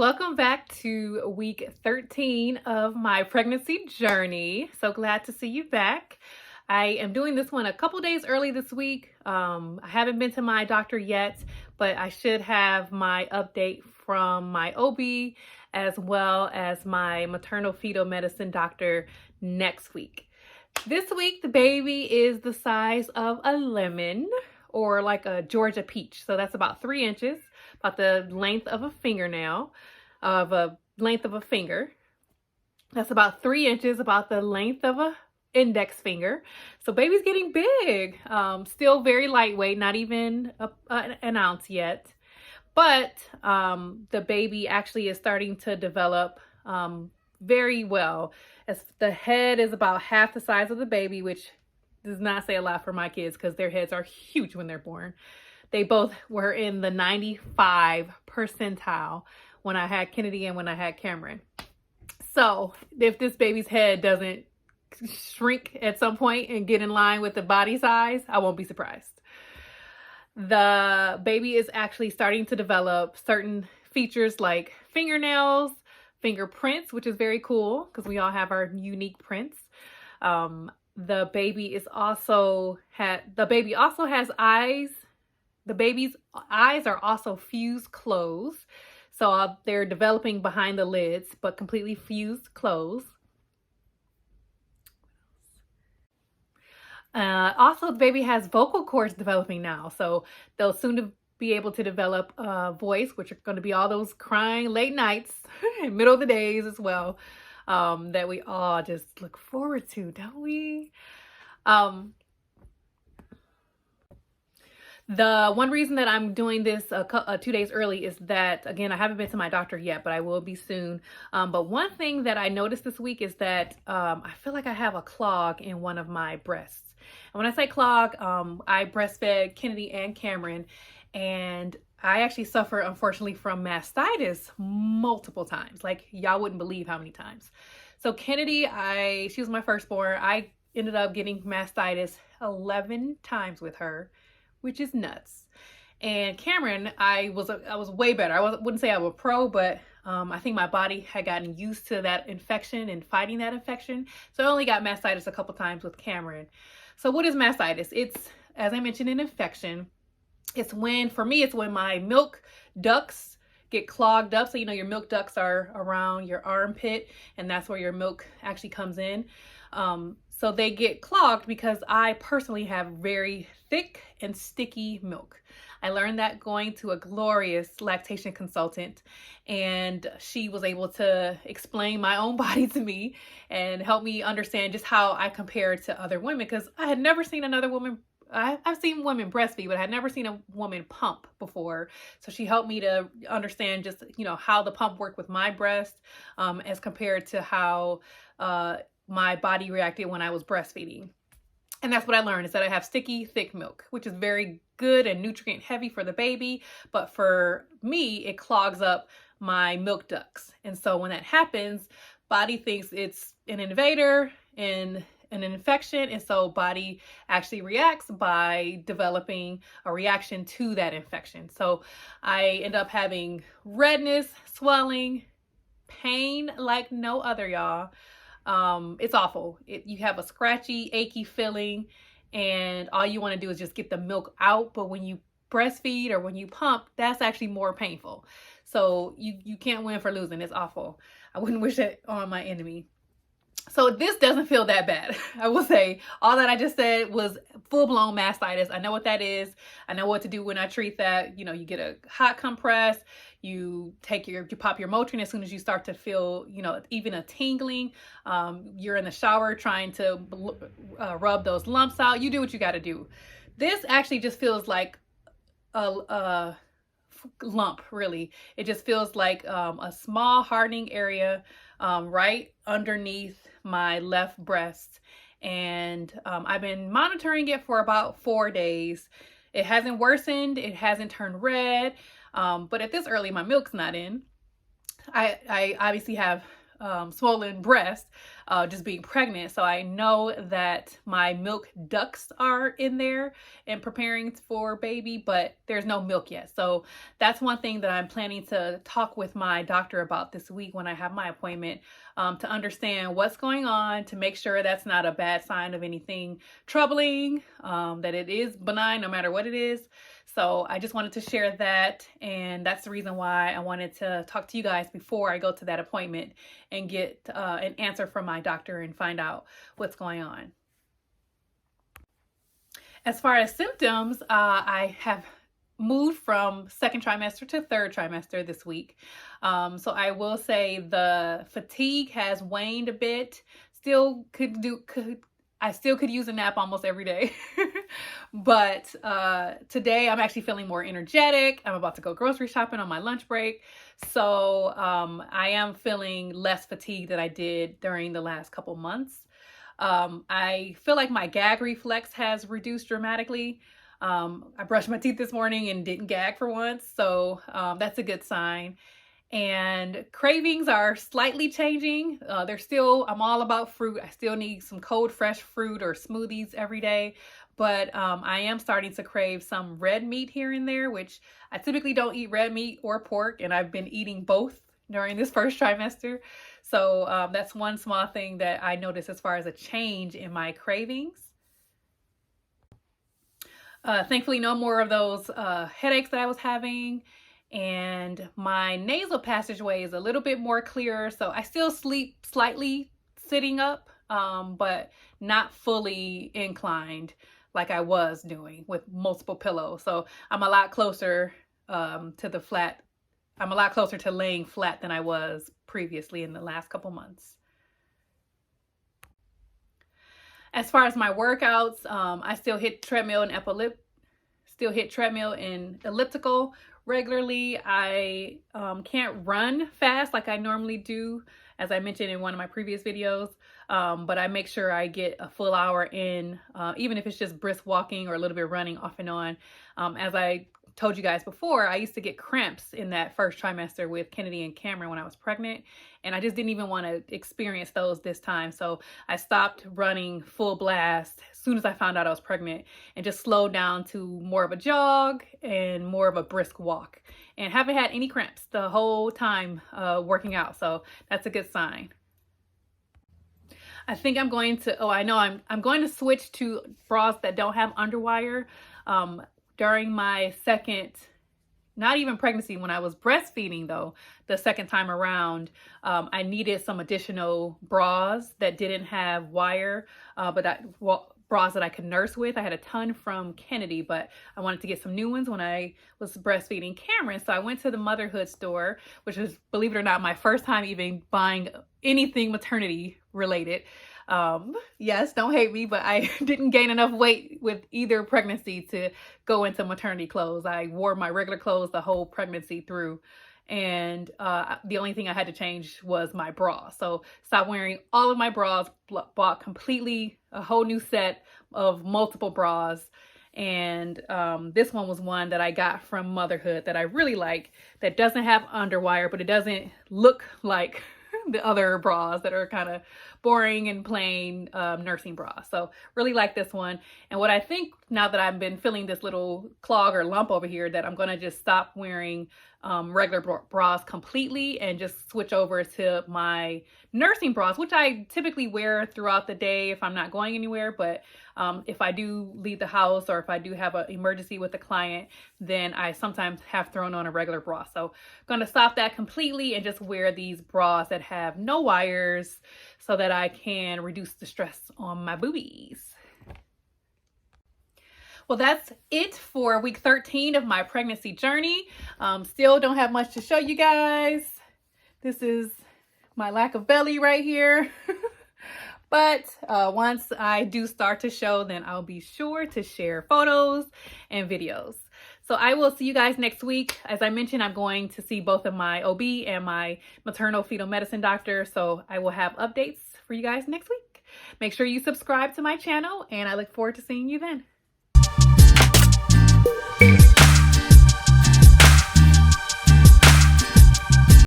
Welcome back to week 13 of my pregnancy journey. So glad to see you back. I am doing this one a couple days early this week. I haven't been to my doctor yet, but I should have my update from my OB as well as my maternal fetal medicine doctor next week. This week, the baby is the size of a lemon or like a Georgia peach. So that's about 3 inches, about the length of a fingernail, of a length of a finger. That's about 3 inches, about the length of a index finger. So baby's getting big. Still very lightweight, not even an ounce yet. But the baby actually is starting to develop very well. As the head is about half the size of the baby, which does not say a lot for my kids because their heads are huge when they're born. They both were in the 95 percentile when I had Kennedy and when I had Cameron. So if this baby's head doesn't shrink at some point and get in line with the body size, I won't be surprised. The baby is actually starting to develop certain features like fingernails, fingerprints, which is very cool because we all have our unique prints. The baby also has eyes. The baby's eyes are also fused closed. So they're developing behind the lids, but completely fused closed. Also, the baby has vocal cords developing now. So they'll soon be able to develop a voice, which are going to be all those crying late nights and middle of the days as well. That we all just look forward to, don't we? The one reason that I'm doing this 2 days early is that, again, I haven't been to my doctor yet, but I will be soon. But one thing that I noticed this week is that I feel like I have a clog in one of my breasts. And when I say clog, I breastfed Kennedy and Cameron, and I actually suffer, unfortunately, from mastitis multiple times. Like, y'all wouldn't believe how many times. So Kennedy, she was my firstborn. I ended up getting mastitis 11 times with her, which is nuts. And Cameron, I was way better. I wouldn't say I'm a pro, but I think my body had gotten used to that infection and fighting that infection. So I only got mastitis a couple times with Cameron. So what is mastitis? It's, as I mentioned, an infection. For me, it's when my milk ducts get clogged up. So, your milk ducts are around your armpit, and that's where your milk actually comes in. So they get clogged because I personally have very thick and sticky milk. I learned that going to a glorious lactation consultant, and she was able to explain my own body to me and help me understand just how I compare to other women, because I had never seen another woman. I've seen women breastfeed, but I had never seen a woman pump before. So she helped me to understand just, how the pump worked with my breast as compared to how my body reacted when I was breastfeeding. And that's what I learned, is that I have sticky, thick milk, which is very good and nutrient heavy for the baby. But for me, it clogs up my milk ducts. And so when that happens, body thinks it's an invader and an infection, and so body actually reacts by developing a reaction to that infection. So I end up having redness, swelling, pain like no other, y'all. It's awful. You have a scratchy, achy feeling, and all you want to do is just get the milk out. But when you breastfeed or when you pump, that's actually more painful. So you can't win for losing. It's awful. I wouldn't wish it on my enemy. So this doesn't feel that bad. I will say all that I just said was full-blown mastitis. I know what that is. I know what to do when I treat that. You get a hot compress. You pop your Motrin as soon as you start to feel, even a tingling. You're in the shower trying to rub those lumps out. You do what you got to do. This actually just feels like a lump, really. It just feels like a small hardening area right underneath my left breast, and I've been monitoring it for about 4 days. It hasn't worsened, it hasn't turned red, but at this early, my milk's not in. I obviously have swollen breasts, just being pregnant. So I know that my milk ducts are in there and preparing for baby, but there's no milk yet. So that's one thing that I'm planning to talk with my doctor about this week when I have my appointment, to understand what's going on, to make sure that's not a bad sign of anything troubling, that it is benign no matter what it is. So I just wanted to share that, and that's the reason why I wanted to talk to you guys before I go to that appointment and get an answer from my doctor and find out what's going on. As far as symptoms, I have moved from second trimester to third trimester this week. So I will say the fatigue has waned a bit. I still could use a nap almost every day. But today I'm actually feeling more energetic. I'm about to go grocery shopping on my lunch break. So I am feeling less fatigued than I did during the last couple months. I feel like my gag reflex has reduced dramatically. I brushed my teeth this morning and didn't gag for once. So that's a good sign. And cravings are slightly changing. I'm all about fruit. I still need some cold, fresh fruit or smoothies every day. But I am starting to crave some red meat here and there, which I typically don't eat red meat or pork. And I've been eating both during this first trimester. So that's one small thing that I noticed as far as a change in my cravings. Thankfully, no more of those headaches that I was having. And my nasal passageway is a little bit more clearer. So I still sleep slightly sitting up, but not fully inclined like I was doing with multiple pillows. So I'm a lot closer to the flat. I'm a lot closer to laying flat than I was previously in the last couple months. As far as my workouts, I still hit treadmill and elliptical regularly. I can't run fast like I normally do, as I mentioned in one of my previous videos, but I make sure I get a full hour in, even if it's just brisk walking or a little bit running off and on. As I told you guys before, I used to get cramps in that first trimester with Kennedy and Cameron when I was pregnant, and I just didn't even want to experience those this time. So I stopped running full blast as soon as I found out I was pregnant and just slowed down to more of a jog and more of a brisk walk, and haven't had any cramps the whole time working out. So that's a good sign. I think I'm going to, I'm going to switch to bras that don't have underwire. During my second, not even pregnancy, when I was breastfeeding though, the second time around, I needed some additional bras that didn't have wire, bras that I could nurse with. I had a ton from Kennedy, but I wanted to get some new ones when I was breastfeeding Cameron. So I went to the motherhood store, which was, believe it or not, my first time even buying anything maternity related. Yes, don't hate me, but I didn't gain enough weight with either pregnancy to go into maternity clothes. I wore my regular clothes the whole pregnancy through. And the only thing I had to change was my bra. So stopped wearing all of my bras, bought completely a whole new set of multiple bras. And this one was one that I got from Motherhood that I really like, that doesn't have underwire, but it doesn't look like the other bras that are kind of boring and plain nursing bras. So really like this one. And what I think, now that I've been feeling this little clog or lump over here, that I'm going to just stop wearing regular bras completely and just switch over to my nursing bras, which I typically wear throughout the day if I'm not going anywhere. But if I do leave the house, or if I do have an emergency with a client, then I sometimes have thrown on a regular bra. So I'm going to stop that completely and just wear these bras that have no wires so that I can reduce the stress on my boobies. Well, that's it for week 13 of my pregnancy journey. Still don't have much to show you guys. This is my lack of belly right here. But once I do start to show, then I'll be sure to share photos and videos. So I will see you guys next week. As I mentioned, I'm going to see both of my OB and my maternal fetal medicine doctor. So I will have updates for you guys next week. Make sure you subscribe to my channel, and I look forward to seeing you then.